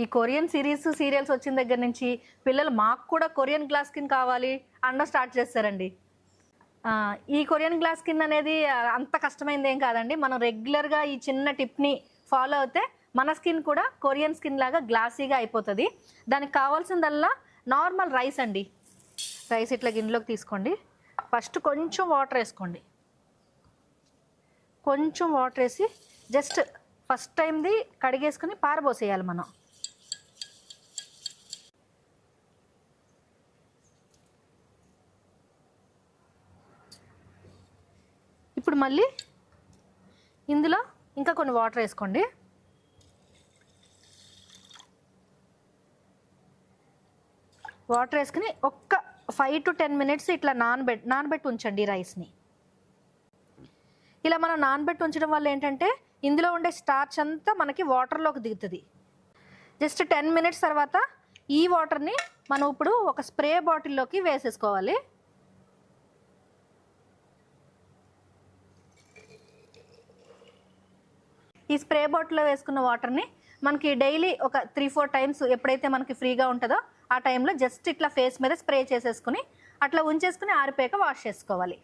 ఈ Korean series serials వచ్చిన దగ్గర నుంచి పిల్లలు మాకు కూడా కొరియన్ గ్లాస్ స్కిన్ కావాలి అనడం స్టార్ట్ చేస్తారండి. ఈ కొరియన్ గ్లాస్ స్కిన్ అనేది అంత కష్టమైంది ఏం కాదండి. మనం రెగ్యులర్గా ఈ చిన్న టిప్ని ఫాలో అయితే మన స్కిన్ కూడా కొరియన్ స్కిన్ లాగా గ్లాసీగా అయిపోతుంది. దానికి కావాల్సిందల్లా నార్మల్ రైస్ అండి. రైస్ ఇట్లా గిన్నెలోకి తీసుకోండి. ఫస్ట్ కొంచెం వాటర్ వేసుకోండి. కొంచెం వాటర్ వేసి జస్ట్ ఫస్ట్ టైంది కడిగేసుకుని పారబోసేయాలి మనం. ఇప్పుడు మళ్ళీ ఇందులో ఇంకా కొన్ని వాటర్ వేసుకోండి. వాటర్ వేసుకుని ఒక్క 5 to 10 minutes ఇట్లా నానబెట్టి ఉంచండి రైస్ని. ఇలా మనం నానబెట్టి ఉంచడం వల్ల ఏంటంటే ఇందులో ఉండే స్టార్చ్ అంతా మనకి వాటర్లోకి దిగుతుంది. జస్ట్ 10 minutes తర్వాత ఈ వాటర్ని మనం ఇప్పుడు ఒక స్ప్రే బాటిల్లోకి వేసేసుకోవాలి. ఈ స్ప్రే బాటిల్లో వేసుకున్న వాటర్ని మనకి డైలీ ఒక 3-4 times ఎప్పుడైతే మనకి ఫ్రీగా ఉంటుందో ఆ టైంలో జస్ట్ ఇట్లా ఫేస్ మీద స్ప్రే చేసేసుకుని అట్లా ఉంచేసుకుని ఆరిపోయాక వాష్ చేసుకోవాలి.